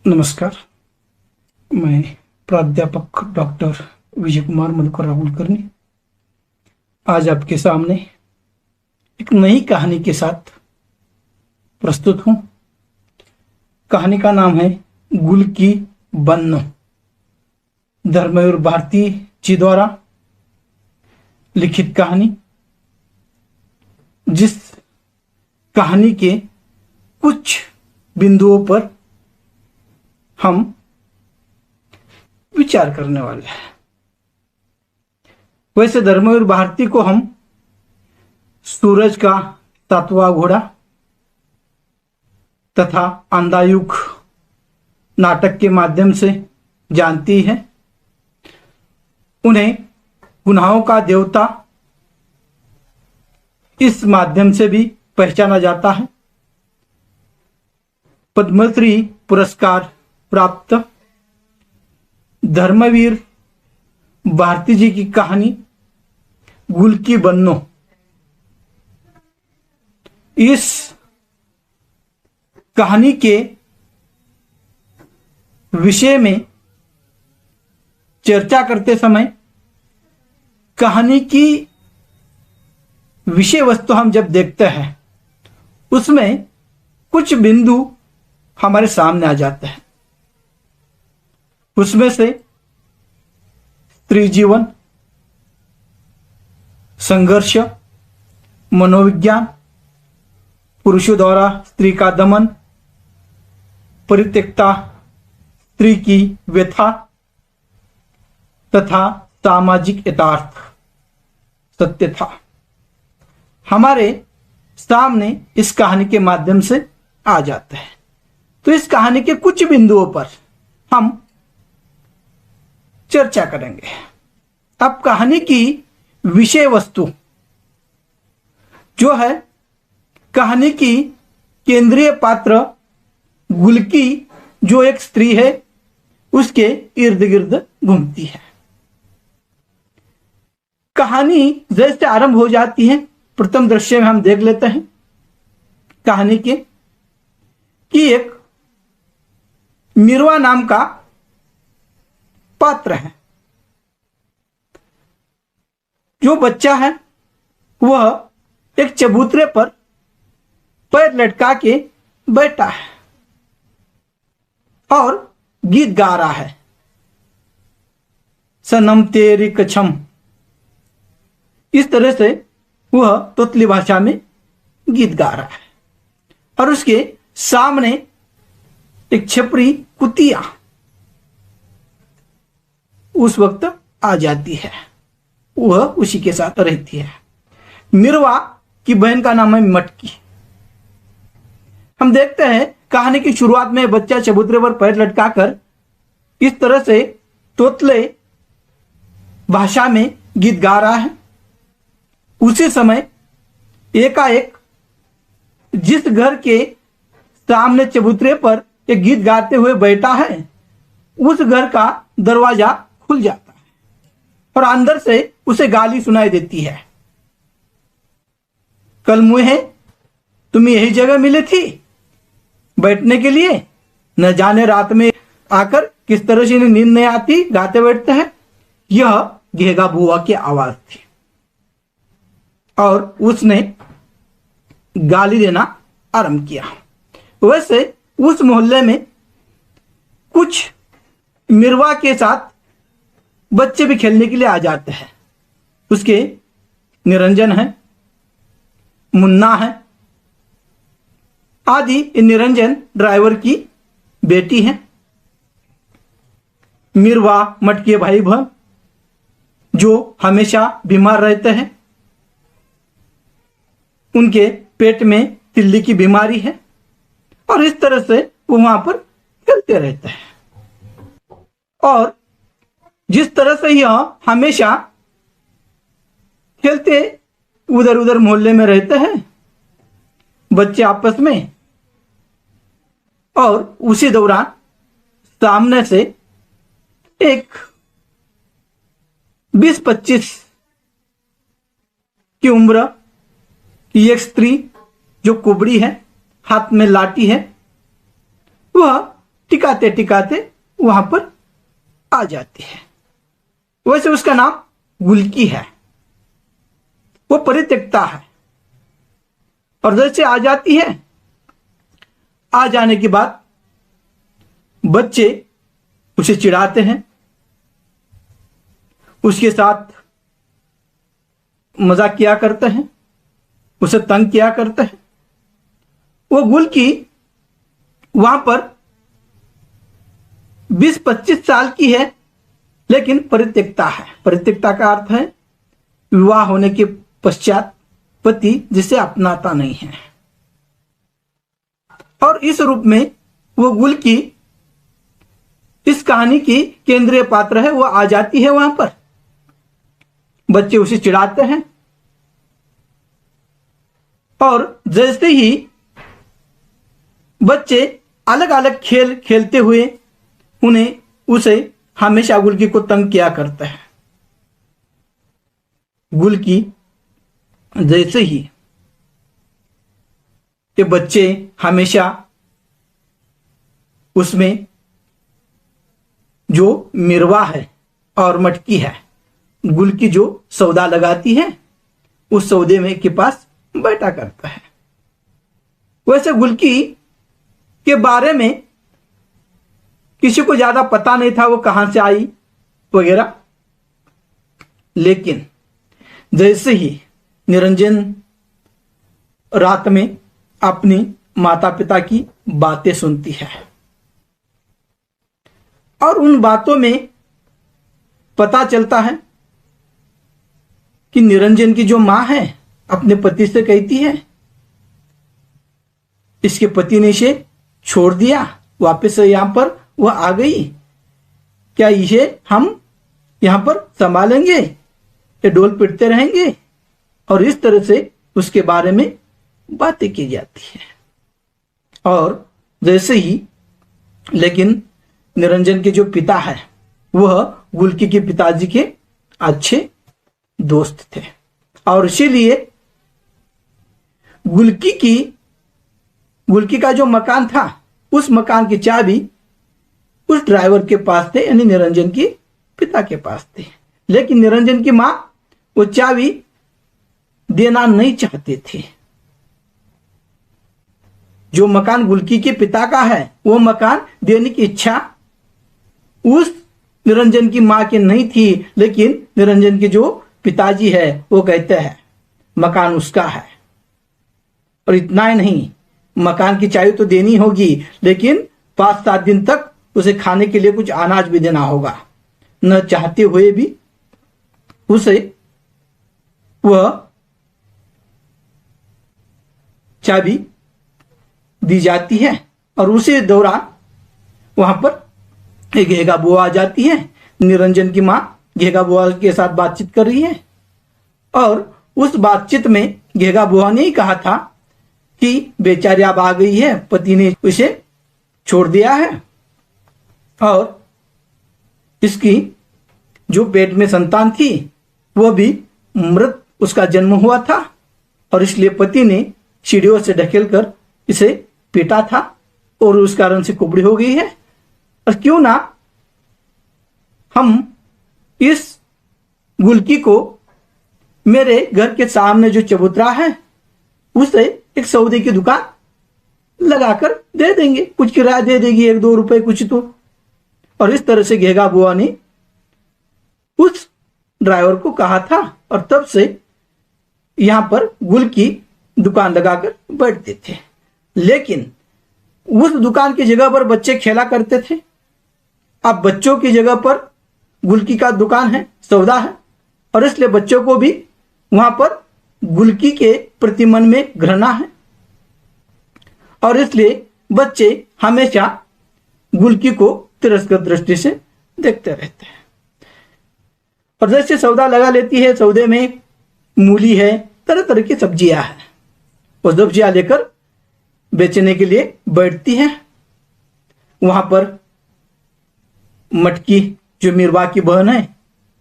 नमस्कार। मैं प्राध्यापक डॉक्टर विजय कुमार मधुकर कुलकर्णी आज आपके सामने एक नई कहानी के साथ प्रस्तुत हूं। कहानी का नाम है गुल की बन्नो। धर्मवीर भारती जी द्वारा लिखित कहानी, जिस कहानी के कुछ बिंदुओं पर हम विचार करने वाले हैं। वैसे धर्मवीर भारती को हम सूरज का 7वां घोड़ा तथा अंधायुग नाटक के माध्यम से जानती है। उन्हें गुनाहों का देवता इस माध्यम से भी पहचाना जाता है। पद्मश्री पुरस्कार प्राप्त धर्मवीर भारती जी की कहानी गुल की बन्नो, इस कहानी के विषय में चर्चा करते समय कहानी की विषय वस्तु हम जब देखते हैं उसमें कुछ बिंदु हमारे सामने आ जाते हैं। उसमें से स्त्री जीवन, संघर्ष, मनोविज्ञान, पुरुषों द्वारा स्त्री का दमन, परित्यक्ता स्त्री की व्यथा तथा सामाजिक यथार्थ सत्य था हमारे सामने इस कहानी के माध्यम से आ जाते हैं। तो इस कहानी के कुछ बिंदुओं पर हम चर्चा करेंगे। अब कहानी की विषय वस्तु जो है, कहानी की केंद्रीय पात्र गुलकी जो एक स्त्री है उसके इर्द गिर्द घूमती है। कहानी जैसे आरंभ हो जाती है, प्रथम दृश्य में हम देख लेते हैं कहानी के कि एक मिरवा नाम का पात्र है। जो बच्चा है वह एक चबूतरे पर पैर लटका के बैठा है और गीत गा रहा है, सनम तेरी कछम। इस तरह से वह तोतली भाषा में गीत गा रहा है और उसके सामने एक छपरी कुतिया उस वक्त आ जाती है। वह उसी के साथ रहती है। मिरवा की बहन का नाम है मटकी। हम देखते हैं कहानी की शुरुआत में बच्चा चबूतरे पर पैर लटकाकर इस तरह से तोतले भाषा में गीत गा रहा है। उसी समय एकाएक जिस घर के सामने चबूतरे पर एक गीत गाते हुए बैठा है उस घर का दरवाजा खुल जाता है और अंदर से उसे गाली सुनाई देती है, कल मुझे तुम्हें यही जगह मिली थी बैठने के लिए, न जाने रात में आकर किस तरह से नींद नहीं आती, गाते बैठते हैं। यह घेगा बुआ की आवाज थी और उसने गाली देना आरंभ किया। वैसे उस मोहल्ले में कुछ मिरवा के साथ बच्चे भी खेलने के लिए आ जाते हैं। उसके निरंजन है, मुन्ना है आदि। निरंजन ड्राइवर की बेटी है। मिरवा मटके भाई बहन जो हमेशा बीमार रहते हैं, उनके पेट में तिल्ली की बीमारी है और इस तरह से वो वहां पर खेलते रहते हैं। और जिस तरह से यह हमेशा खेलते उधर उधर मोहल्ले में रहते हैं बच्चे आपस में, और उसी दौरान सामने से एक 20-25 की उम्र की एक स्त्री जो कुबड़ी है, हाथ में लाठी है, वह टिकाते टिकाते वहां पर आ जाती है। वैसे उसका नाम गुलकी है, वो परित्यक्ता है। और जैसे आ जाती है, आ जाने के बाद बच्चे उसे चिढ़ाते हैं, उसके साथ मजाक किया करते हैं, उसे तंग किया करते हैं। वो गुलकी वहां पर 20-25 साल की है, लेकिन परित्यक्ता है। परित्यक्ता का अर्थ है विवाह होने के पश्चात पति जिसे अपनाता नहीं है। और इस रूप में वो गुलकी इस कहानी की केंद्रीय पात्र है। वो आ जाती है वहां पर, बच्चे उसे चिढ़ाते हैं, और जैसे ही बच्चे अलग अलग खेल खेलते हुए उसे हमेशा गुलकी को तंग किया करता है। गुलकी जैसे ही ये बच्चे हमेशा उसमें जो मिरवा है और मटकी है, गुलकी जो सौदा लगाती है, उस सौदे में के पास बैठा करता है। वैसे गुलकी के बारे में किसी को ज्यादा पता नहीं था, वो कहां से आई वगैरह। लेकिन जैसे ही निरंजन रात में अपनी माता पिता की बातें सुनती है, और उन बातों में पता चलता है कि निरंजन की जो मां है अपने पति से कहती है, इसके पति ने इसे छोड़ दिया, वापस यहां पर वह आ गई, क्या इसे हम यहां पर संभालेंगे, ये डोल पिटते रहेंगे। और इस तरह से उसके बारे में बातें की जाती है। और जैसे ही, लेकिन निरंजन के जो पिता है वह गुलकी के पिताजी के अच्छे दोस्त थे, और इसीलिए गुलकी का जो मकान था, उस मकान की चाबी उस ड्राइवर के पास थे, यानी निरंजन के पिता के पास थे। लेकिन निरंजन की मां वो चाबी देना नहीं चाहते थे। जो मकान गुलकी के पिता का है, वो मकान देने की इच्छा उस निरंजन की मां की नहीं थी। लेकिन निरंजन के जो पिताजी है वो कहते हैं मकान उसका है, और इतना ही नहीं, मकान की चाबी तो देनी होगी, लेकिन 5-7 दिन तक उसे खाने के लिए कुछ अनाज भी देना होगा। न चाहते हुए भी उसे वह चाबी दी जाती है। और उसी दौरान वहां पर एक घेगा बुआ आ जाती है। निरंजन की मां घेगा बुआ के साथ बातचीत कर रही है, और उस बातचीत में घेगा बुआ ने ही कहा था कि बेचारी अब आ गई है, पति ने उसे छोड़ दिया है, और इसकी जो पेट में संतान थी वह भी मृत उसका जन्म हुआ था, और इसलिए पति ने सीढ़ियों से ढकेलकर इसे पीटा था, और उस कारण से कुबड़ी हो गई है। और क्यों ना हम इस गुलकी को मेरे घर के सामने जो चबूतरा है उसे एक सौदे की दुकान लगाकर दे देंगे, कुछ किराया दे देगी, 1-2 रुपए कुछ तो। और इस तरह से घेगा बुआ ने उस ड्राइवर को कहा था, और तब से यहां पर गुलकी दुकान लगाकर बैठते थे। लेकिन उस दुकान की जगह पर बच्चे खेला करते थे। अब बच्चों की जगह पर गुलकी का दुकान है, सौदा है, और इसलिए बच्चों को भी वहां पर गुलकी के प्रति मन में घृणा है, और इसलिए बच्चे हमेशा गुलकी को तिरस्कार दृष्टि से देखते रहते हैं। और जैसे सौदा लगा लेती है, सौदे में मूली है, तरह तरह की सब्जियां हैं, वो सब्जियां लेकर बेचने के लिए बैठती है। वहां पर मटकी जो मिरवा की बहन है,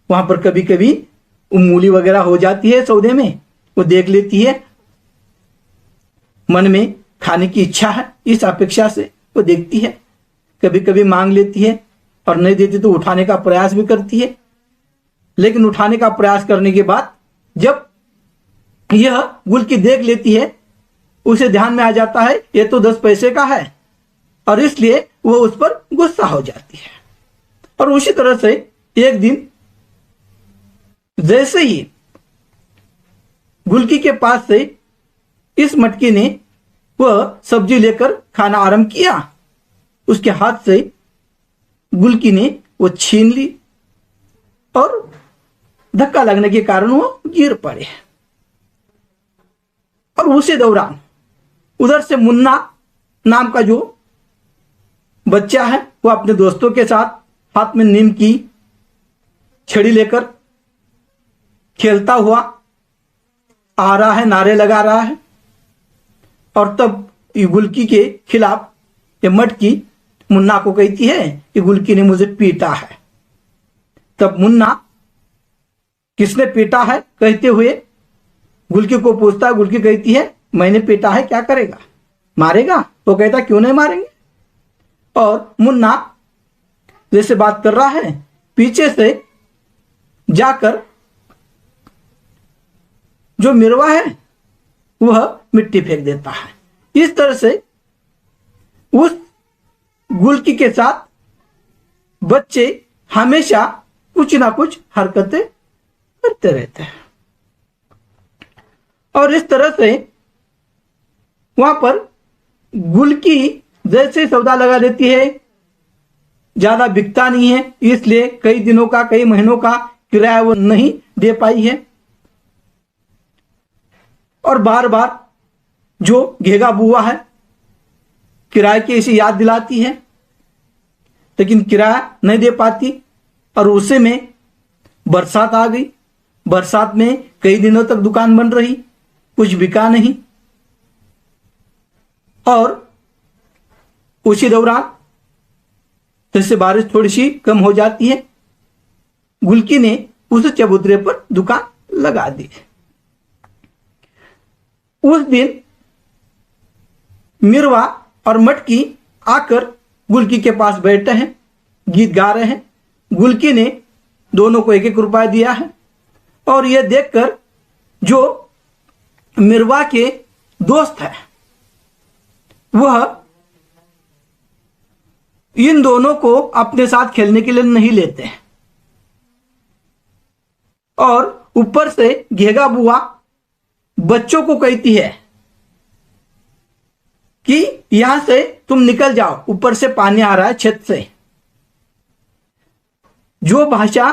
वहां पर कभी कभी मूली वगैरह हो जाती है सौदे में, वो देख लेती है, मन में खाने की इच्छा है, इस अपेक्षा से वो देखती है। कभी कभी मांग लेती है और नहीं देती तो उठाने का प्रयास भी करती है। लेकिन उठाने का प्रयास करने के बाद जब यह गुल्की देख लेती है, उसे ध्यान में आ जाता है ये तो 10 पैसे का है, और इसलिए वह उस पर गुस्सा हो जाती है। और उसी तरह से एक दिन जैसे ही गुल्की के पास से इस मटकी ने वह सब्जी लेकर खाना आरंभ किया, उसके हाथ से गुल्की ने वो छीन ली और धक्का लगने के कारण वो गिर पड़े। और उसी दौरान उधर से मुन्ना नाम का जो बच्चा है वो अपने दोस्तों के साथ हाथ में नीम की छड़ी लेकर खेलता हुआ आ रहा है, नारे लगा रहा है। और तब ये गुल्की के खिलाफ ये मटकी मुन्ना को कहती है कि गुल्की ने मुझे पीटा है। तब मुन्ना किसने पीटा है कहते हुए गुल्की को पूछता है। गुल्की कहती है मैंने पीटा है, क्या करेगा, मारेगा? वो कहता क्यों नहीं मारेंगे। और मुन्ना जैसे बात कर रहा है पीछे से जाकर जो मिरवा है वह मिट्टी फेंक देता है। इस तरह से उस गुल्की के साथ बच्चे हमेशा कुछ ना कुछ हरकतें करते रहते हैं। और इस तरह से वहां पर गुल्की जैसे सौदा लगा देती है, ज्यादा बिकता नहीं है, इसलिए कई दिनों का कई महीनों का किराया वो नहीं दे पाई है। और बार बार जो घेगा बुआ है किराए की ऐसी याद दिलाती है, लेकिन किराया नहीं दे पाती। और उसे में बरसात आ गई, बरसात में कई दिनों तक दुकान बंद रही, कुछ बिका नहीं। और उसी दौरान जैसे बारिश थोड़ी सी कम हो जाती है, गुल्की ने उस चबूतरे पर दुकान लगा दी। उस दिन मिरवा और मटकी आकर गुल्की के पास बैठे हैं, गीत गा रहे हैं। गुल्की ने दोनों को 1-1 रुपया दिया है। और यह देखकर जो मिरवा के दोस्त है वह इन दोनों को अपने साथ खेलने के लिए नहीं लेते हैं। और ऊपर से घेगा बुआ बच्चों को कहती है कि यहां से तुम निकल जाओ, ऊपर से पानी आ रहा है छत से। जो भाषा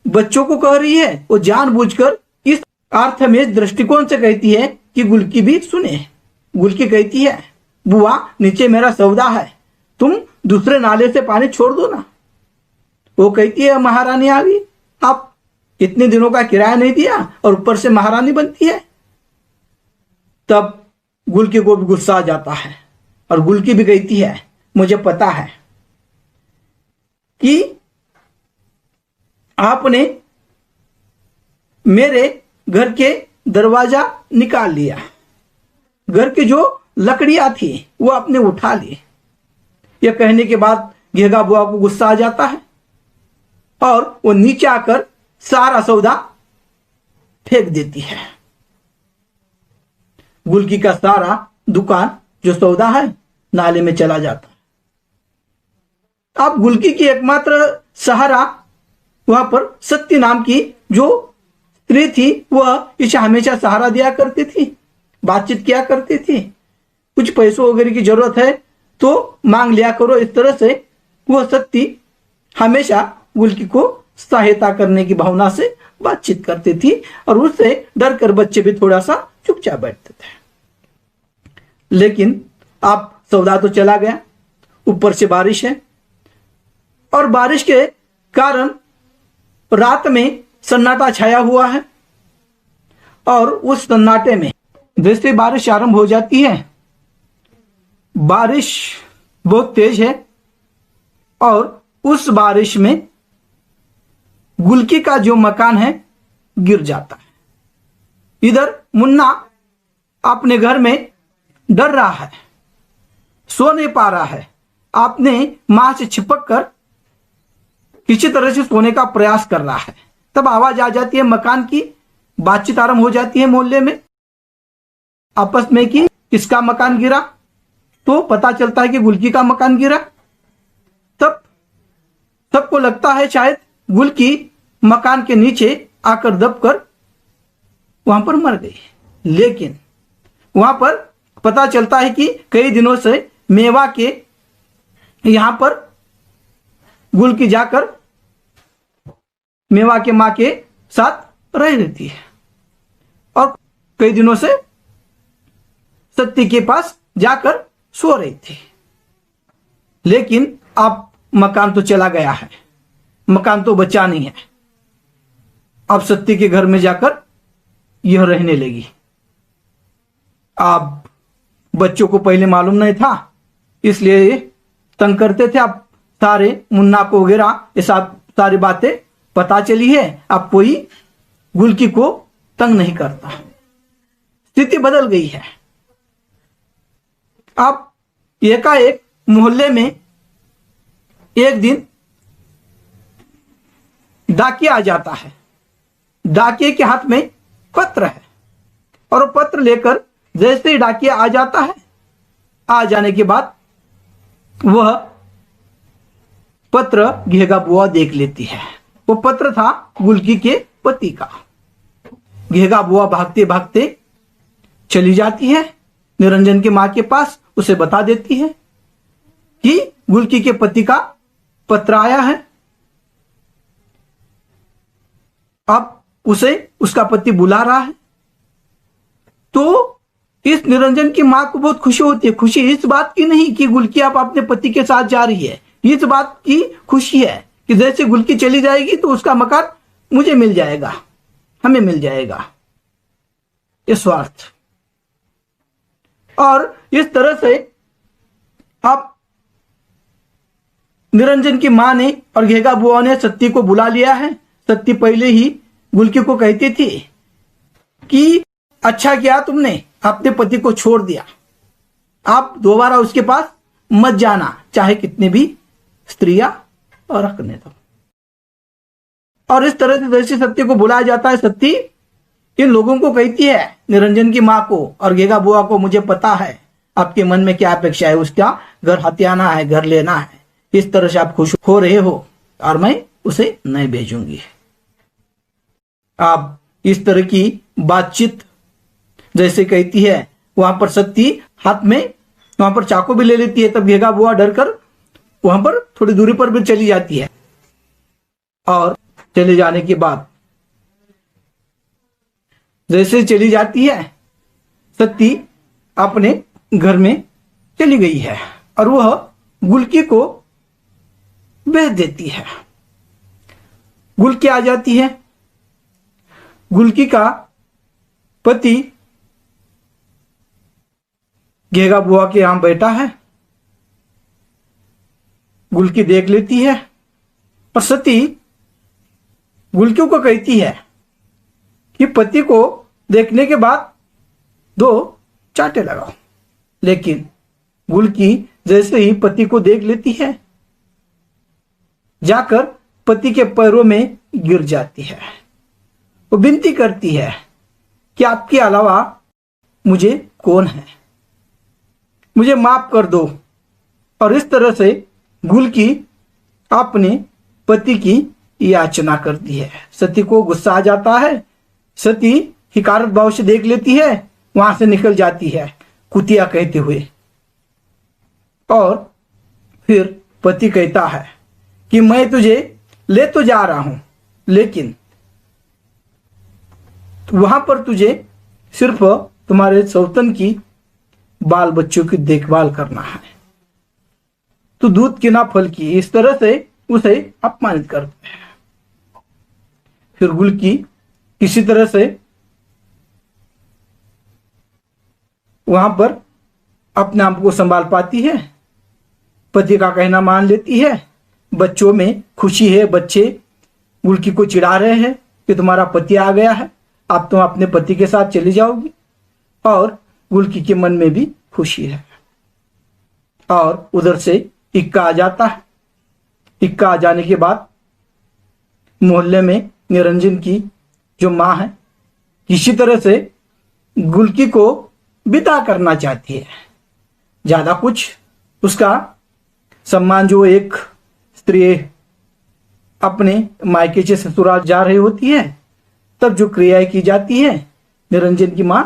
बच्चों को कह रही है वो जानबूझकर इस अर्थ में, इस दृष्टिकोण से कहती है कि गुल्की भी सुने। गुल्की कहती है बुआ नीचे मेरा सौदा है, तुम दूसरे नाले से पानी छोड़ दो ना। वो कहती है महारानी आ गई, आप इतने दिनों का किराया नहीं दिया और ऊपर से महारानी बनती है। तब गुल्की को भी गुस्सा आ जाता है और गुल्की भी कहती है मुझे पता है कि आपने मेरे घर के दरवाजा निकाल लिया, घर की जो लकड़ियां थी वो आपने उठा ली। यह कहने के बाद घेगा बुआ को गुस्सा आ जाता है और वो नीचे आकर सारा सौदा फेंक देती है। गुल्की का सारा दुकान जो सौदा है नाले में चला जाता है। अब गुल्की की एकमात्र सहारा वहां पर सत्य नाम की जो स्त्री थी वह इसे हमेशा सहारा दिया करती थी, बातचीत किया करती थी। कुछ पैसों वगैरह की जरूरत है तो मांग लिया करो, इस तरह से वह सत्य हमेशा गुल्की को सहायता करने की भावना से बातचीत करती थी। और उससे डर कर बच्चे भी थोड़ा सा चुपचाप बैठते थे। लेकिन अब सौदा तो चला गया, ऊपर से बारिश है और बारिश के कारण रात में सन्नाटा छाया हुआ है। और उस सन्नाटे में जैसे बारिश आरंभ हो जाती है, बारिश बहुत तेज है और उस बारिश में गुल्की का जो मकान है गिर जाता है। इधर मुन्ना अपने घर में डर रहा है, सो नहीं पा रहा है, आपने मां से छिपक कर किसी तरह से सोने का प्रयास कर रहा है, तब आवाज आ जाती है मकान की, बातचीत आरंभ हो जाती है मोहल्ले में आपस में कि किसका मकान गिरा। तो पता चलता है कि गुलकी का मकान गिरा। तब सबको लगता है शायद गुलकी मकान के नीचे आकर दबकर वहां पर मर गई। लेकिन वहां पर पता चलता है कि कई दिनों से मेवा के यहां पर गुलकी जाकर मेवा के मां के साथ रह रहती है और कई दिनों से सत्ती के पास जाकर सो रही थी। लेकिन अब मकान तो चला गया है, मकान तो बचा नहीं है। अब सत्ती के घर में जाकर यह रहने लगी। अब बच्चों को पहले मालूम नहीं था, इसलिए तंग करते थे। अब सारे मुन्ना को वगैरह ये सब सारी बातें पता चली है। अब कोई गुलकी को तंग नहीं करता, स्थिति बदल गई है। अब एकाएक मोहल्ले में एक दिन डाकिया आ जाता है। डाकिये के हाथ में पत्र है और पत्र लेकर जैसे ही डाकिया आ जाता है, आ जाने के बाद वह पत्र घेगा बुआ देख लेती है। वो पत्र था गुलकी के पति का। घेगा बुआ भागते भागते चली जाती है निरंजन के मां के पास, उसे बता देती है कि गुलकी के पति का पत्र आया है। अब उसे उसका पति बुला रहा है। तो इस निरंजन की मां को बहुत खुशी होती है। खुशी इस बात की नहीं कि गुलकी आप अपने पति के साथ जा रही है, इस बात की खुशी है कि जैसे गुलकी चली जाएगी तो उसका मकान मुझे मिल जाएगा, हमें मिल जाएगा। ये स्वार्थ। और इस तरह से अब निरंजन की मां ने और घेगा बुआ ने सत्ती को बुला लिया है। सत्ती पहले ही गुलकी को कहती थी कि अच्छा किया तुमने अपने पति को छोड़ दिया, आप दोबारा उसके पास मत जाना, चाहे कितनी भी स्त्रियां और रखने दो। और इस तरह से जैसे सत्ती को बुलाया जाता है, सत्ती इन लोगों को कहती है, निरंजन की मां को और घेगा बुआ को, मुझे पता है आपके मन में क्या अपेक्षा है, उसका घर हथियाना है, घर लेना है। इस तरह से आप खुश हो रहे हो और मैं उसे नहीं भेजूंगी। आप इस तरह की बातचीत जैसे कहती है, वहां पर सत्ती हाथ में वहां पर चाकू भी ले लेती है। तब घेगा बुआ डर कर वहां पर थोड़ी दूरी पर भी चली जाती है। और चले जाने के बाद जैसे चली जाती है, सत्ती अपने घर में चली गई है और वह गुलकी को भेज देती है। गुलकी आ जाती है। गुलकी का पति घेगा बुआ के यहां बैठा है। गुलकी देख लेती है और सती गुलकी को कहती है कि पति को देखने के बाद 2 चांटे लगाओ। लेकिन गुलकी जैसे ही पति को देख लेती है, जाकर पति के पैरों में गिर जाती है। वो विनती करती है कि आपके अलावा मुझे कौन है, मुझे माफ कर दो। और इस तरह से गुलकी अपने पति की याचना करती है। सती को गुस्सा आ जाता है। सती हिकारत भाव से देख लेती है, वहां से निकल जाती है कुतिया कहते हुए। और फिर पति कहता है कि मैं तुझे ले तो जा रहा हूं, लेकिन वहां पर तुझे सिर्फ तुम्हारे सौतन की बाल बच्चों की देखभाल करना है, तो दूध की ना फल की। इस तरह से उसे अपमानित करते हैं। फिर गुलकी किसी तरह से वहां पर अपने आप को संभाल पाती है, पति का कहना मान लेती है। बच्चों में खुशी है। बच्चे गुलकी को चिढ़ा रहे हैं कि तुम्हारा पति आ गया है, अब तुम अपने पति के साथ चली जाओगी। और गुलकी के मन में भी खुशी है। और उधर से इक्का आ जाता है। इक्का आ जाने के बाद मोहल्ले में निरंजन की जो माँ है किसी तरह से गुलकी को विदा करना चाहती है। ज्यादा कुछ उसका सम्मान, जो एक स्त्री अपने मायके से ससुराल जा रही होती है तब जो क्रियाएं की जाती है, निरंजन की मां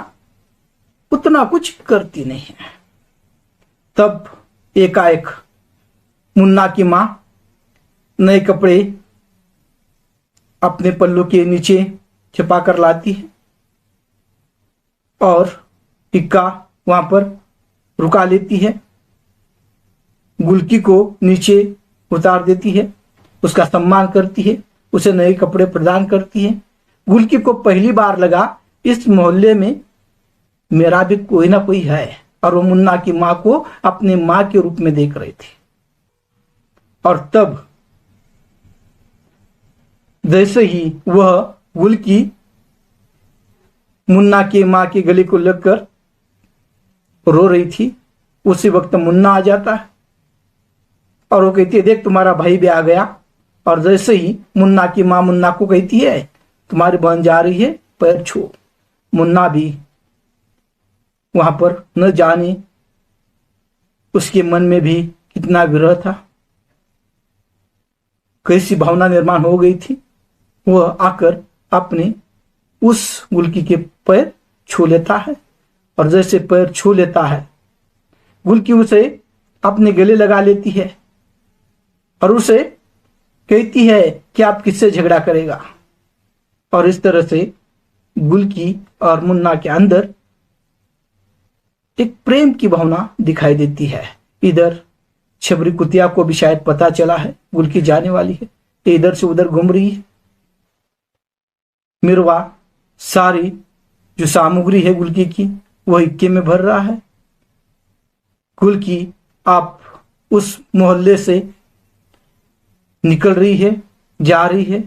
उतना कुछ करती नहीं है। तब एकाएक मुन्ना की मां नए कपड़े अपने पल्लू के नीचे छिपा कर लाती है और इक्का वहां पर रुका लेती है, गुलकी को नीचे उतार देती है, उसका सम्मान करती है, उसे नए कपड़े प्रदान करती है। गुलकी को पहली बार लगा इस मोहल्ले में मेरा भी कोई ना कोई है, और वो मुन्ना की मां को अपने मां के रूप में देख रही थी। और तब जैसे ही वह गुलकी मुन्ना की मां के गले को लगकर रो रही थी, उसी वक्त मुन्ना आ जाता है और वो कहती है देख तुम्हारा भाई भी आ गया। और जैसे ही मुन्ना की मां मुन्ना को कहती है तुम्हारी बहन जा रही है, पैर छू। मुन्ना भी वहां पर न जाने उसके मन में भी कितना विरह था, कैसी भावना निर्माण हो गई थी। वह आकर अपने उस गुलकी के पैर छू लेता है और जैसे पैर छू लेता है गुलकी उसे अपने गले लगा लेती है और उसे कहती है कि आप किससे झगड़ा करेगा। और इस तरह से गुलकी और मुन्ना के अंदर एक प्रेम की भावना दिखाई देती है। इधर छबरी कुतिया को भी शायद पता चला है गुलकी जाने वाली है, इधर से उधर घूम रही है। मिरवा सारी जो सामग्री है गुलकी की वह इक्के में भर रहा है। गुलकी आप उस मोहल्ले से निकल रही है, जा रही है।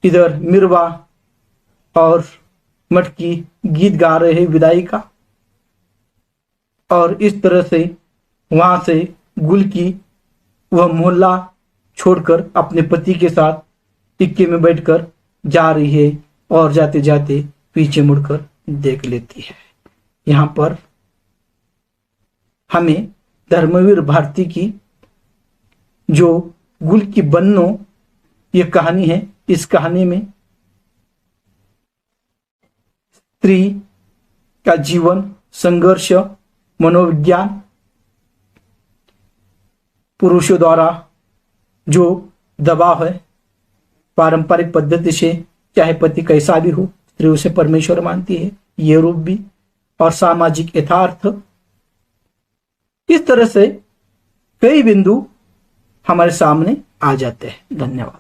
इधर मिरवा और मटकी गीत गा रहे हैं विदाई का, और इस तरह से वहां से गुलकी वह मोहल्ला छोड़कर अपने पति के साथ इक्के में बैठकर जा रही है और जाते जाते पीछे मुड़कर देख लेती है। यहां पर हमें धर्मवीर भारती की जो गुलकी बन्नो ये कहानी है, इस कहानी में स्त्री का जीवन, संघर्ष, मनोविज्ञान, पुरुषों द्वारा जो दबाव है, पारंपरिक पद्धति से चाहे पति कैसा भी हो स्त्री उसे परमेश्वर मानती है, ये रूप भी, और सामाजिक यथार्थ, इस तरह से कई बिंदु हमारे सामने आ जाते हैं। धन्यवाद।